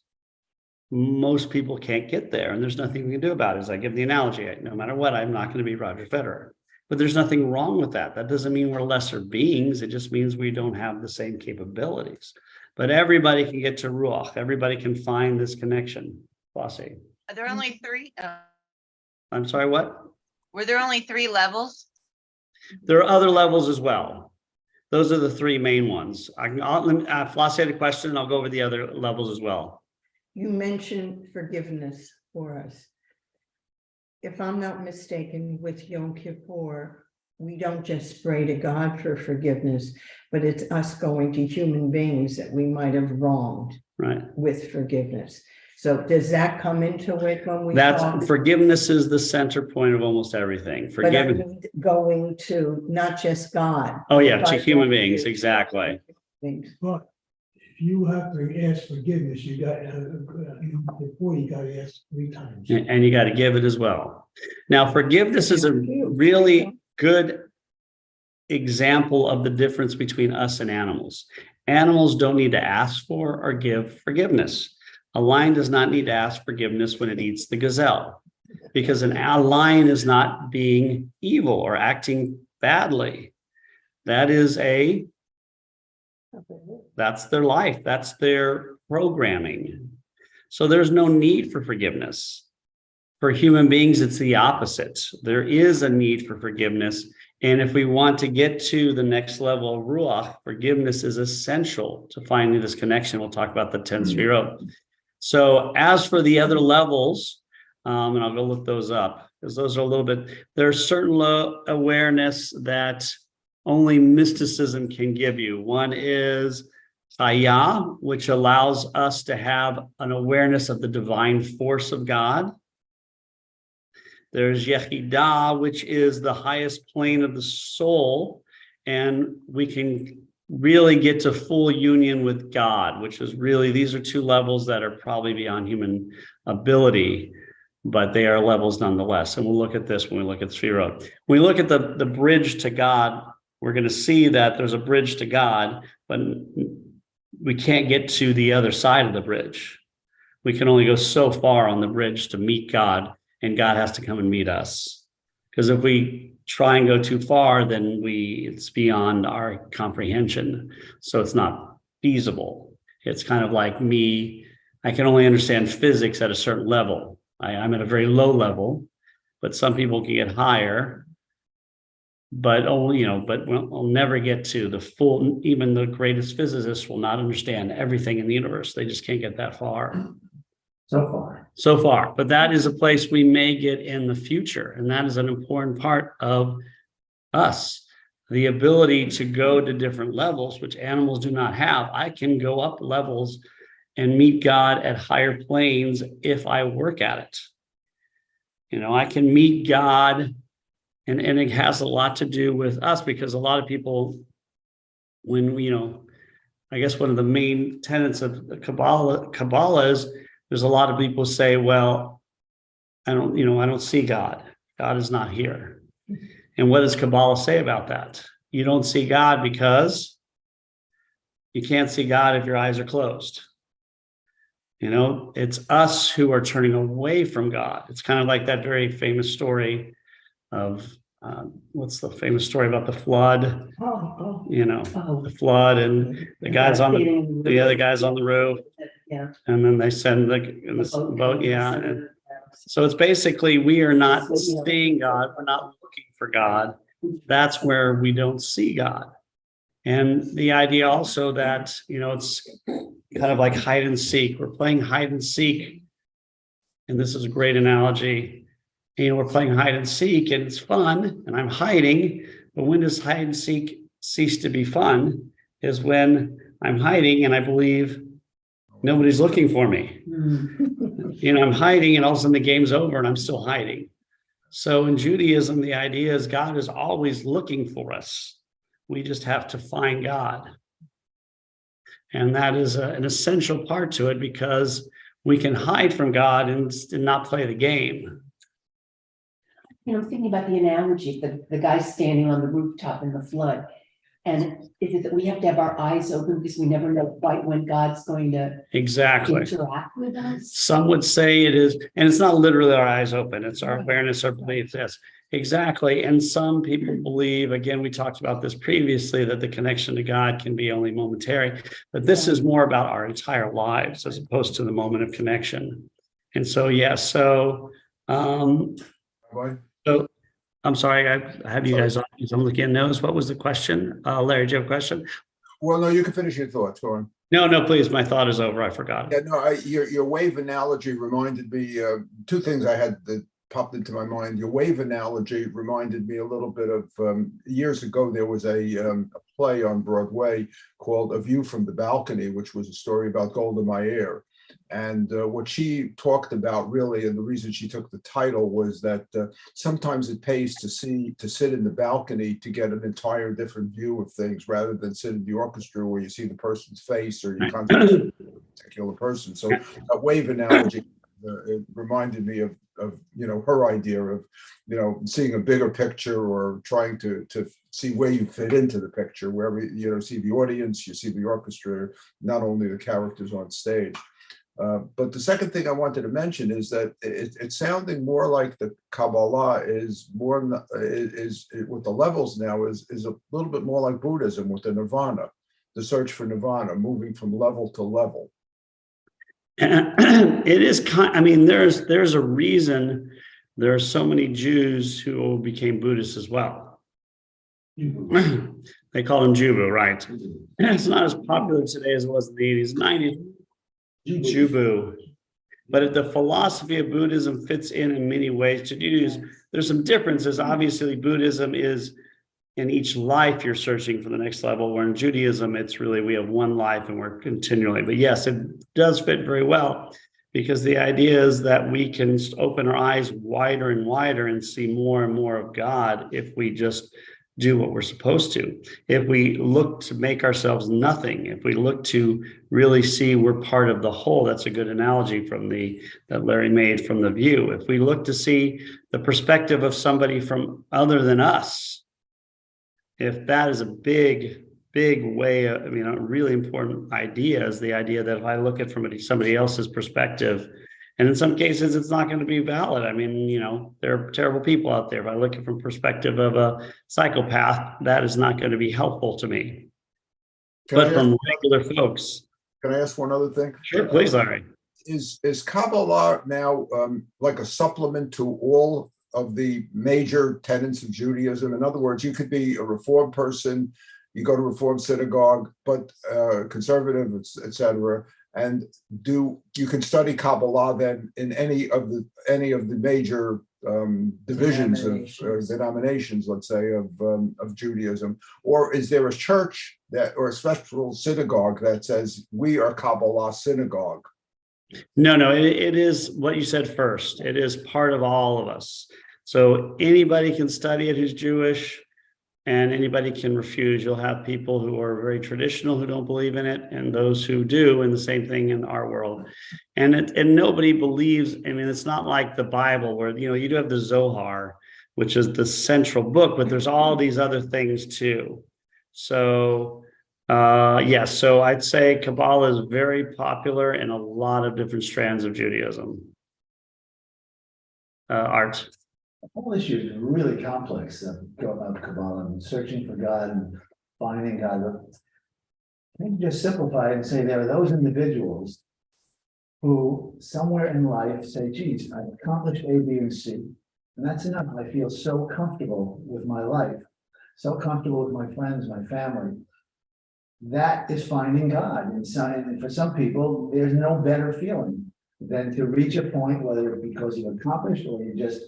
Most people can't get there, and there's nothing we can do about it. As I give the analogy, no matter what, I'm not going to be Roger Federer. But there's nothing wrong with that. That doesn't mean we're lesser beings. It just means we don't have the same capabilities. But everybody can get to Ruach. Everybody can find this connection. Flossie. Are there only three? I'm sorry, what? Were there only 3 levels? There are other levels as well. Those are the 3 main ones. Flossie had a question, and I'll go over the other levels as well. You mentioned forgiveness for us. If I'm not mistaken, with Yom Kippur, we don't just pray to God for forgiveness, but it's us going to human beings that we might have wronged Right. with forgiveness. So does that come into it when we That's talk? forgiveness is the center point of almost everything. But I Forgiveness. mean, going to not just God. Oh, yeah, to but human going beings, to exactly. things. But if you have to ask forgiveness, you got, before you gotta ask 3 times. And you got to give it as well. Now, forgiveness is a really good example of the difference between us and animals. Animals don't need to ask for or give forgiveness. A lion does not need to ask forgiveness when it eats the gazelle, because a lion is not being evil or acting badly. That's their life. That's their programming. So there's no need for forgiveness. For human beings, it's the opposite. There is a need for forgiveness. And if we want to get to the next level of Ruach, forgiveness is essential to finding this connection. We'll talk about the 10 Sefirot. So as for the other levels, and I'll go look those up, because those are a little bit, there's certain awareness that only mysticism can give you. One is Chaya, which allows us to have an awareness of the divine force of God. There's Yechidah, which is the highest plane of the soul, and we can really get to full union with God, which is really, these are 2 levels that are probably beyond human ability, but they are levels nonetheless. And we'll look at this when we look at Sefirot. When we look at the bridge to God, we're going to see that there's a bridge to God, but we can't get to the other side of the bridge. We can only go so far on the bridge to meet God, and God has to come and meet us. Because if we try and go too far, then it's beyond our comprehension. So it's not feasible. It's kind of like me. I can only understand physics at a certain level. I'm at a very low level, but some people can get higher. But we'll never get to the full. Even the greatest physicists will not understand everything in the universe. They just can't get that far. So far, but that is a place we may get in the future. And that is an important part of us, the ability to go to different levels, which animals do not have. I can go up levels and meet God at higher planes if I work at it. I can meet God, and it has a lot to do with us, because a lot of people, when, I guess one of the main tenets of Kabbalah is, there's a lot of people say, well, I don't see God. God is not here. And what does Kabbalah say about that? You don't see God because you can't see God if your eyes are closed. It's us who are turning away from God. It's kind of like that very famous story of, what's the famous story about the flood? The flood, and the guys on the other guys on the roof. Yeah. And then they send the boat. Yeah. And so it's basically, we are not seeing God. We're not looking for God. That's where we don't see God. And the idea also that, it's kind of like hide and seek. We're playing hide and seek. And this is a great analogy. we're playing hide and seek and it's fun and I'm hiding, but when does hide and seek cease to be fun? Is when I'm hiding and I believe nobody's looking for me. I'm hiding and all of a sudden the game's over and I'm still hiding. So in Judaism, the idea is God is always looking for us. We just have to find God. And that is an essential part to it because we can hide from God and not play the game. I'm thinking about the analogy, the guy standing on the rooftop in the flood. And is it that we have to have our eyes open because we never know quite when God's going to Exactly. interact with us? Some would say it is, and it's not literally our eyes open, it's our awareness, our belief. Yes, exactly. And some people believe, again, we talked about this previously, that the connection to God can be only momentary, but this is more about our entire lives as opposed to the moment of connection. And so, yes, so I'm sorry, I have you guys on. I'm looking at nose. What was the question? Larry, do you have a question? Well, no, you can finish your thoughts. Go on. No, please. My thought is over. I forgot. Yeah, no, your wave analogy reminded me, two things I had that popped into my mind. Your wave analogy reminded me a little bit of, years ago, there was a play on Broadway called A View from the Balcony, which was a story about Golda Meir. And what she talked about really, and the reason she took the title was that sometimes it pays to sit in the balcony to get an entire different view of things rather than sit in the orchestra where you see the person's face or you concentrate on a particular person. So a wave analogy it reminded me of her idea of seeing a bigger picture or trying to see where you fit into the picture, wherever see the audience, you see the orchestra, not only the characters on stage. But the second thing I wanted to mention is that it's sounding more like the Kabbalah is more is with the levels now is a little bit more like Buddhism with the Nirvana, the search for Nirvana, moving from level to level. It is there's a reason there are so many Jews who became Buddhists as well. They call them Jubu, right? It's not as popular today as it was in the 80s, 90s. Jubu. But the philosophy of Buddhism fits in many ways to Judaism. There's some differences. Obviously, Buddhism is in each life you're searching for the next level, where in Judaism, it's really we have one life and we're continually. But yes, it does fit very well because the idea is that we can open our eyes wider and wider and see more and more of God if we just do what we're supposed to. If we look to make ourselves nothing, if we look to really see we're part of the whole, that's a good analogy that Larry made from The View. If we look to see the perspective of somebody from other than us, if that is a big way, a really important idea is the idea that if I look at from somebody else's perspective, and in some cases, it's not going to be valid. There are terrible people out there. If I look at from perspective of a psychopath, that is not going to be helpful to me. But from regular folks. Can I ask one other thing? Sure, please, Larry. Is Kabbalah now like a supplement to all of the major tenets of Judaism? In other words, you could be a Reformed person, you go to Reformed synagogue, but conservative, etc. And you can study Kabbalah then in any of the major divisions of denominations, let's say, of Judaism, or is there a church or a special synagogue that says we are Kabbalah synagogue? No, it is what you said first. It is part of all of us. So anybody can study it who's Jewish. And anybody can refuse. You'll have people who are very traditional who don't believe in it, and those who do, and the same thing in our world. And nobody believes. It's not like the Bible where you do have the Zohar, which is the central book, but there's all these other things too. So yes, so I'd say Kabbalah is very popular in a lot of different strands of Judaism. Art. The whole issue is really complex, go about Kabbalah and searching for God and finding God. I think just simplify it and say there are those individuals who somewhere in life say, geez, I've accomplished A, B, and C, and that's enough. I feel so comfortable with my life, so comfortable with my friends, my family. That is finding God. And for some people, there's no better feeling than to reach a point, whether it's because you've accomplished or you just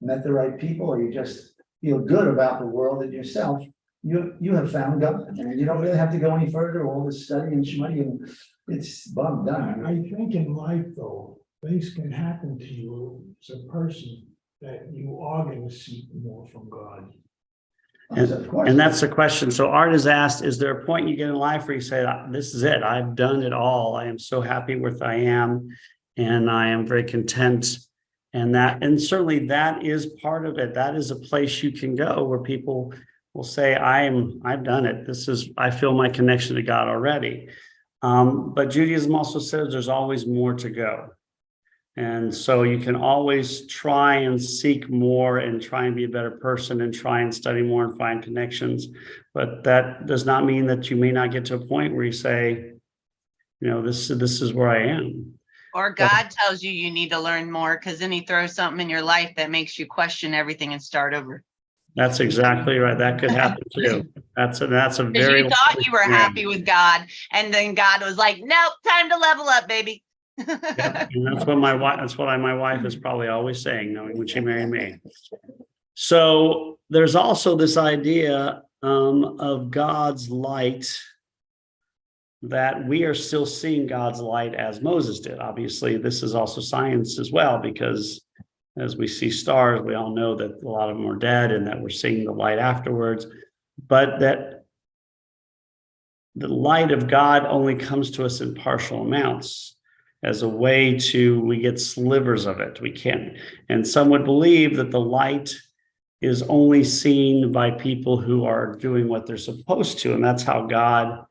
met the right people, or you just feel good about the world and yourself, you have found God, and you don't really have to go any further, all this study and money, and it's done. I think in life, though, things can happen to you as a person that you are gonna seek more from God. Of course. And that's the question. So Art has asked, is there a point you get in life where you say, this is it, I've done it all. I am so happy with I am, and I am very content. And certainly that is part of it. That is a place you can go where people will say, I've done it. I feel my connection to God already. But Judaism also says there's always more to go. And so you can always try and seek more and try and be a better person and try and study more and find connections. But that does not mean that you may not get to a point where you say, this is where I am. Or God tells you need to learn more, because then he throws something in your life that makes you question everything and start over. That's exactly right. That could happen too. That's a Because very. you thought you were happy with God, and then God was like, nope, time to level up, baby. Yeah, and that's what my wife is probably always saying, knowing when she married me. So there's also this idea of God's light, that we are still seeing God's light as Moses did. Obviously, this is also science as well, because as we see stars, we all know that a lot of them are dead and that we're seeing the light afterwards, but that the light of God only comes to us in partial amounts. As a way we get slivers of it. We can't, and some would believe that the light is only seen by people who are doing what they're supposed to. And that's how God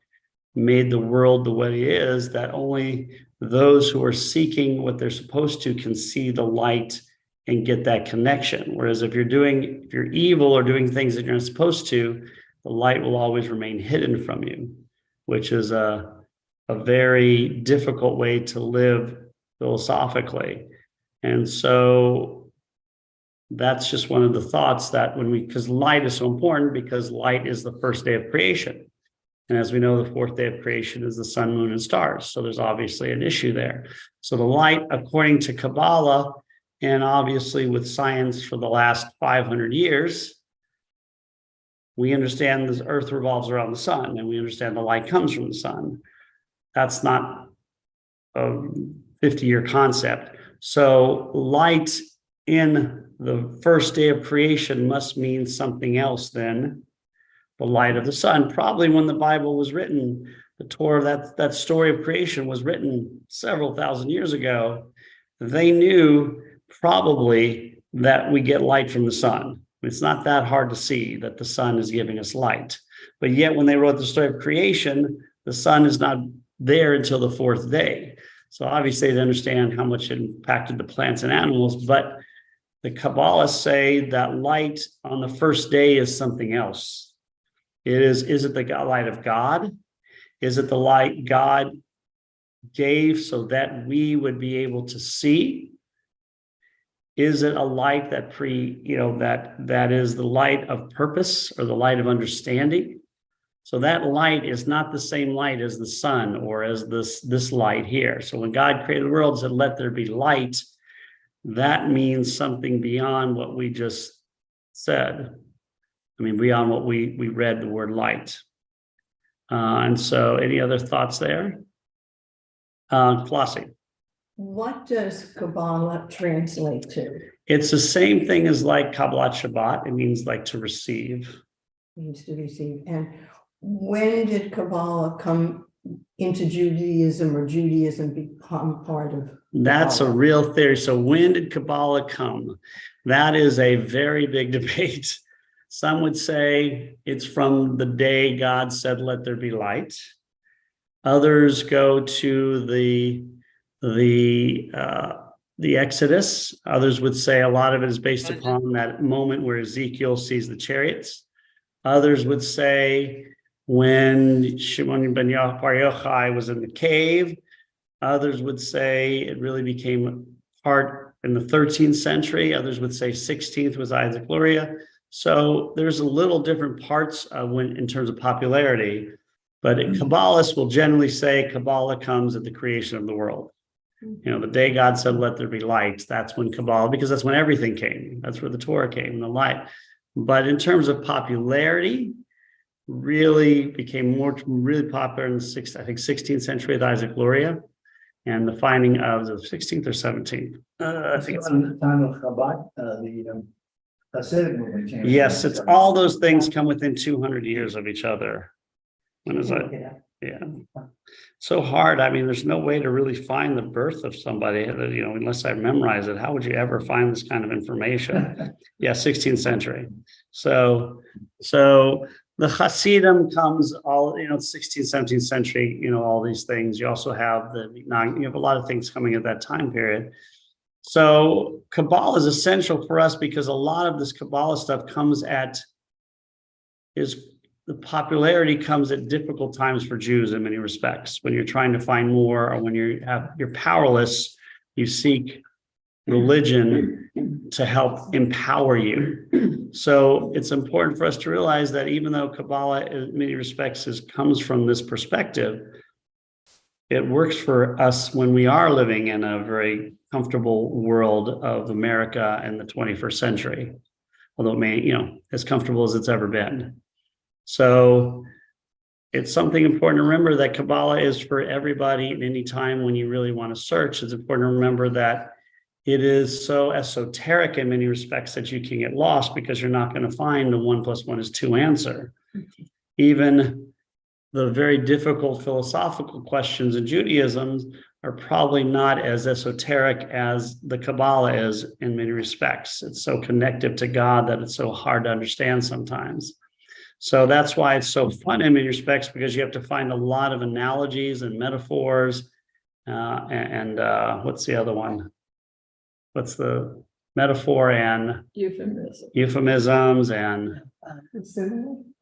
made the world the way it is, that only those who are seeking what they're supposed to can see the light and get that connection. Whereas if you're evil or doing things that you're not supposed to, the light will always remain hidden from you, which is a very difficult way to live philosophically. And so that's just one of the thoughts that because light is so important, because light is the first day of creation. And as we know, the fourth day of creation is the sun, moon, and stars. So there's obviously an issue there. So the light, according to Kabbalah, and obviously with science for the last 500 years, we understand the earth revolves around the sun, and we understand the light comes from the sun. That's not a 50-year concept. So light in the first day of creation must mean something else than the light of the sun. Probably when the Bible was written, the Torah, that story of creation was written several thousand years ago. They knew probably that we get light from the sun. It's not that hard to see that the sun is giving us light. But yet when they wrote the story of creation, the sun is not there until the fourth day. So obviously they understand how much it impacted the plants and animals, but the Kabbalists say that light on the first day is something else. Is it the light of God? Is it the light God gave so that we would be able to see? Is it a light that that is the light of purpose or the light of understanding? So that light is not the same light as the sun or as this light here. So when God created the world and said, let there be light, that means something beyond what we just said. I mean, beyond what we read the word light. And so any other thoughts there? Flossie. What does Kabbalah translate to? It's the same thing as like Kabbalat Shabbat. It means like to receive. Means to receive. And when did Kabbalah come into Judaism, or Judaism become part of? That's a Kabbalah? real theory. So when did Kabbalah come? That is a very big debate. Some would say it's from the day God said, let there be light. Others go to the Exodus. Others would say a lot of it is based upon that moment where Ezekiel sees the chariots. Others would say when Shimon ben Bar Yochai was in the cave. Others would say it really became part in the 13th century. Others would say 16th was Isaac Luria. So there's a little different parts in terms of popularity, but Kabbalists will generally say Kabbalah comes at the creation of the world. You know, the day God said, let there be light, that's when Kabbalah, because that's when everything came. That's where the Torah came, the light. But in terms of popularity, really became really popular in the 16th century with Isaac Luria, and the finding of the 16th or 17th. I think it's, Around the time of Chabad, the Hasidic movement came. yes, it's all those things come within 200 years of each other. When is that? Yeah. So hard. I mean, there's no way to really find the birth of somebody, you know, unless I memorize it. How would you ever find this kind of information? Yeah, 16th century. So the Hasidim comes all, you know, 16th, 17th century, you know, all these things. You also have you have a lot of things coming at that time period. So Kabbalah is essential for us because a lot of this Kabbalah stuff the popularity comes at difficult times for Jews in many respects. When you're trying to find more, or when you're powerless, you seek religion to help empower you. So it's important for us to realize that even though Kabbalah in many respects comes from this perspective, it works for us when we are living in a very comfortable world of America in the 21st century, although it may, you know, as comfortable as it's ever been. So it's something important to remember that Kabbalah is for everybody at any time when you really want to search. It's important to remember that it is so esoteric in many respects that you can get lost because you're not going to find the 1 + 1 = 2 answer. Even the very difficult philosophical questions in Judaism are probably not as esoteric as the Kabbalah is in many respects. It's so connected to God that it's so hard to understand sometimes. So that's why it's so fun in many respects, because you have to find a lot of analogies and metaphors. What's the other one? What's the metaphor and euphemisms and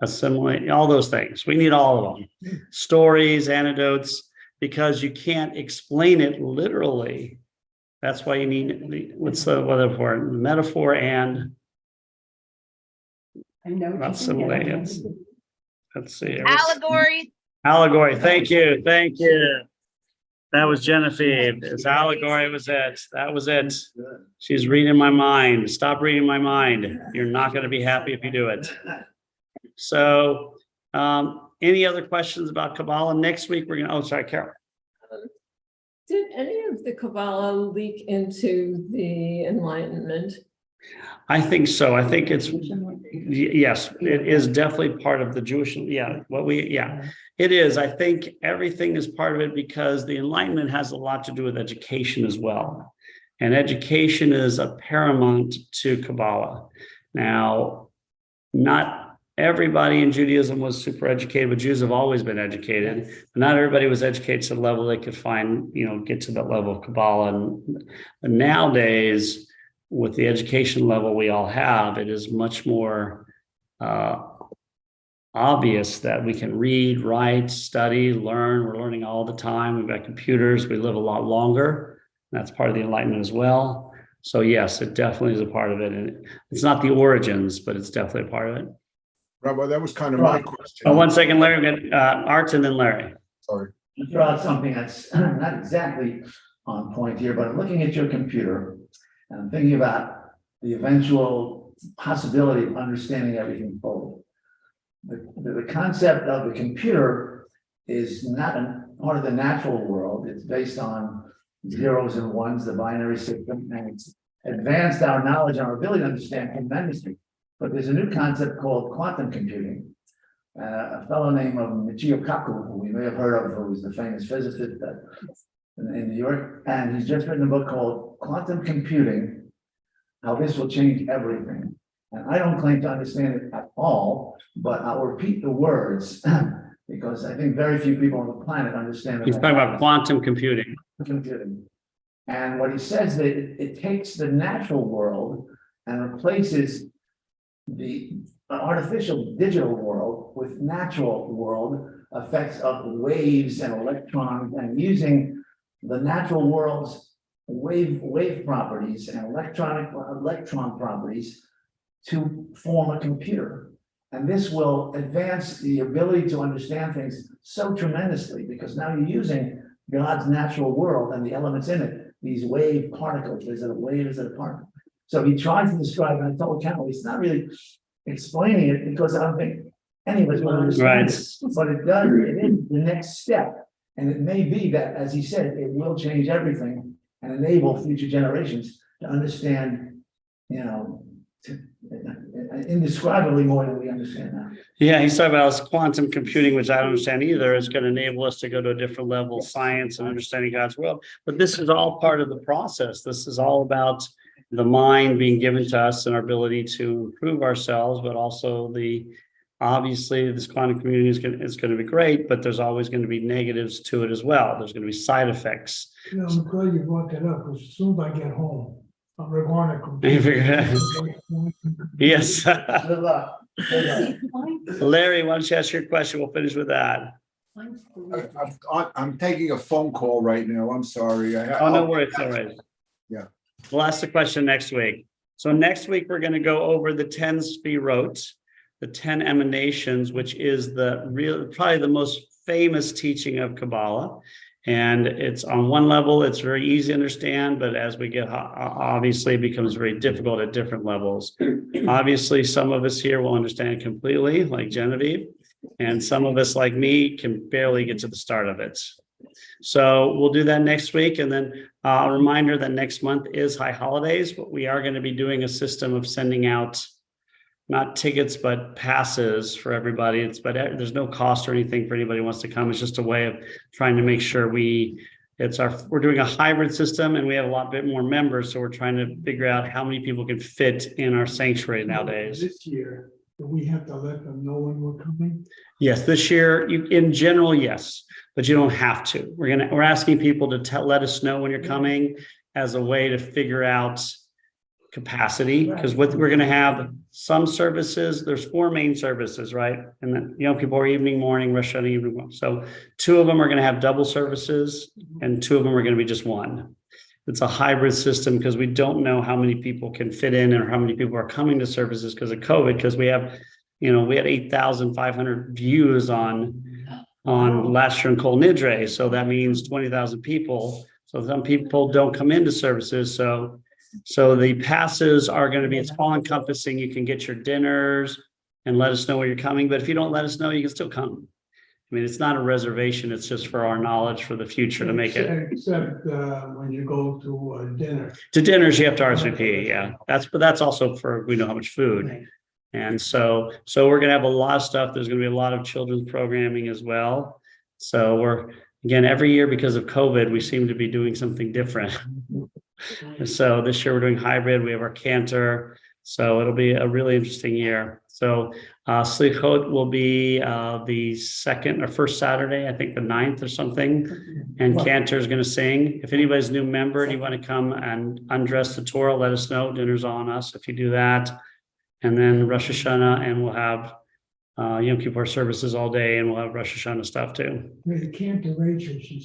assimilate, all those things. We need all of them. Stories, anecdotes, because you can't explain it literally. That's why you need what's the metaphor? Metaphor and I know. not simulate. Let's see. Allegory. Allegory. Thank you. Thank you. That was Genevieve. It's allegory was it. That was it. She's reading my mind. Stop reading my mind. You're not going to be happy if you do it. So any other questions about Kabbalah? Next week, we're going to, oh, sorry, Carol. Did any of the Kabbalah leak into the Enlightenment? I think so. I think it's, yes, it is definitely part of the Jewish, it is. I think everything is part of it because the Enlightenment has a lot to do with education as well. And education is a paramount to Kabbalah. Now, not everybody in Judaism was super educated, but Jews have always been educated. But not everybody was educated to the level they could find, get to that level of Kabbalah. And nowadays, with the education level we all have, it is much more obvious that we can read, write, study, learn. We're learning all the time. We've got computers. We live a lot longer. That's part of the Enlightenment as well. So yes, it definitely is a part of it. And it's not the origins, but it's definitely a part of it. Right, well, that was kind of my question. Oh, 1 second, Larry. We're gonna, Art and then Larry. Sorry. To throw out something that's not exactly on point here, but I'm looking at your computer and I'm thinking about the eventual possibility of understanding everything fully. The concept of the computer is not a part of the natural world. It's based on zeros and ones, the binary system, and it's advanced our knowledge and our ability to understand tremendously. But there's a new concept called quantum computing. A fellow named Michio Kaku, who we may have heard of, who was the famous physicist in New York, and he's just written a book called Quantum Computing, How This Will Change Everything. And I don't claim to understand it at all, but I'll repeat the words because I think very few people on the planet understand it. He's talking about quantum computing. Computing. And what he says that it takes the natural world and replaces the artificial digital world with natural world effects of waves and electrons, and using the natural world's wave properties and electron properties to form a computer. And this will advance the ability to understand things so tremendously, because now you're using God's natural world and the elements in it, these wave particles, is it a wave, is it a particle? So he tries to describe, and I told Cal, he's not really explaining it because I don't think any of us will understand Right. it. But it does, it is the next step. And it may be that, as he said, it will change everything and enable future generations to understand, you know, indescribably more than we understand now. Yeah, he's talking about quantum computing, which I don't understand either. It's going to enable us to go to a different level of science and understanding God's world. But this is all part of the process. This is all about the mind being given to us and our ability to improve ourselves, but also obviously this quantum community is going to be great, but there's always going to be negatives to it as well. There's going to be side effects. You know, I'm glad you brought that up, because as soon as I get home, I'm going You figure Yes. Good luck. Good luck. See, mine's- Larry, why don't you ask your question? We'll finish with that. mine's blue. I'm taking a phone call right now. I'm sorry. Oh, no worries, all right. Yeah. We'll ask the question next week. So next week, we're going to go over the 10 Sfirot, the 10 emanations, which is probably the most famous teaching of Kabbalah. And it's on one level, it's very easy to understand, but as we get, obviously it becomes very difficult at different levels. Obviously, some of us here will understand completely, like Genevieve, and some of us like me can barely get to the start of it. So we'll do that next week. And then a reminder that next month is High Holidays, but we are going to be doing a system of sending out not tickets, but passes for everybody. There's no cost or anything for anybody who wants to come. It's just a way of trying to make sure we're doing a hybrid system and we have a lot bit more members. So we're trying to figure out how many people can fit in our sanctuary nowadays. This year, do we have to let them know when we're coming? Yes, this year, in general, yes, but you don't have to. We're asking people to let us know when you're coming as a way to figure out capacity, because what we're going to have some services, there's 4 main services, right? And then Yom Kippur evening, morning, Rosh Hashanah evening. So 2 of them are going to have double services and 2 of them are going to be just 1. It's a hybrid system because we don't know how many people can fit in or how many people are coming to services because of COVID, because we had 8,500 views on last year in Kol Nidre. So that means 20,000 people. So some people don't come into services. So the passes are going to be, it's all encompassing. You can get your dinners and let us know where you're coming. But if you don't let us know, you can still come. I mean, it's not a reservation. It's just for our knowledge for the future to make it. Except when you go to dinner. To dinners, you have to RSVP. Yeah, that's also for, we know how much food. Right. And so we're going to have a lot of stuff. There's going to be a lot of children's programming as well. So again, every year because of COVID, we seem to be doing something different. So this year we're doing hybrid. We have our cantor. So it'll be a really interesting year. So Slichot will be the second or first Saturday, I think the 9th or something. And Cantor is going to sing. If anybody's a new member and you want to come and undress the Torah, let us know. Dinner's on us if you do that. And then Rosh Hashanah, and we'll have Yom Kippur services all day, and we'll have Rosh Hashanah stuff too. The Cantor Rachel, she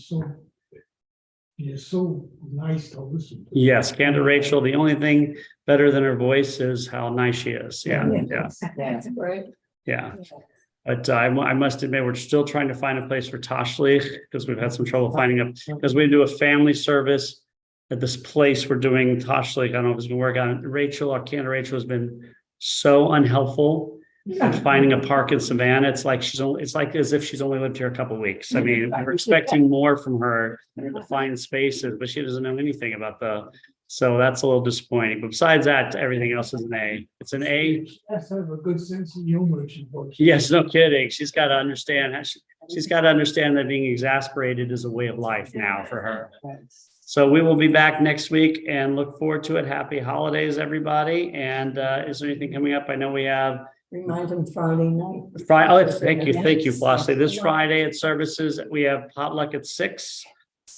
is so nice to listen to. Yes, Cantor Rachel. The only thing better than her voice is how nice she is. Yeah. That's great. Yeah. But I must admit, we're still trying to find a place for Tashlich because we've had some trouble finding a, because we do a family service at this place we're doing Tashlich. I don't know if it's going to work out. Rachel, our Cantor Rachel, has been so unhelpful in finding a park in Savannah. It's like as if she's only lived here a couple of weeks. I mean, we're expecting more from her to find spaces, but she doesn't know anything about so that's a little disappointing. But besides that, everything else is an A. It's an A. Has to have a good sense of humor. Yes, no kidding. She's got to understand. She's got to understand that being exasperated is a way of life now for her. So we will be back next week and look forward to it. Happy holidays, everybody. And is there anything coming up? I know we have Remind them Friday night. Friday. Oh, thank you, Flossie. This Friday at services, we have potluck at 6.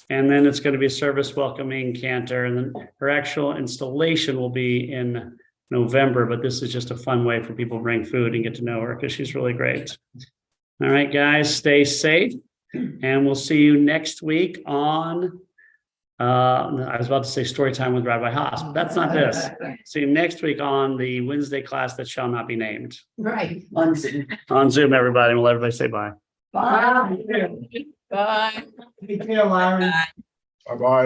And then it's going to be a service welcoming Cantor. And then her actual installation will be in November. But this is just a fun way for people to bring food and get to know her because she's really great. All right, guys, stay safe. And we'll see you next week on, I was about to say story time with Rabbi Haas, but that's not this. See you next week on the Wednesday class that shall not be named. Right. On Zoom. On Zoom, everybody. We'll let everybody say bye. Bye. Bye. Take care, Larry. Bye-bye.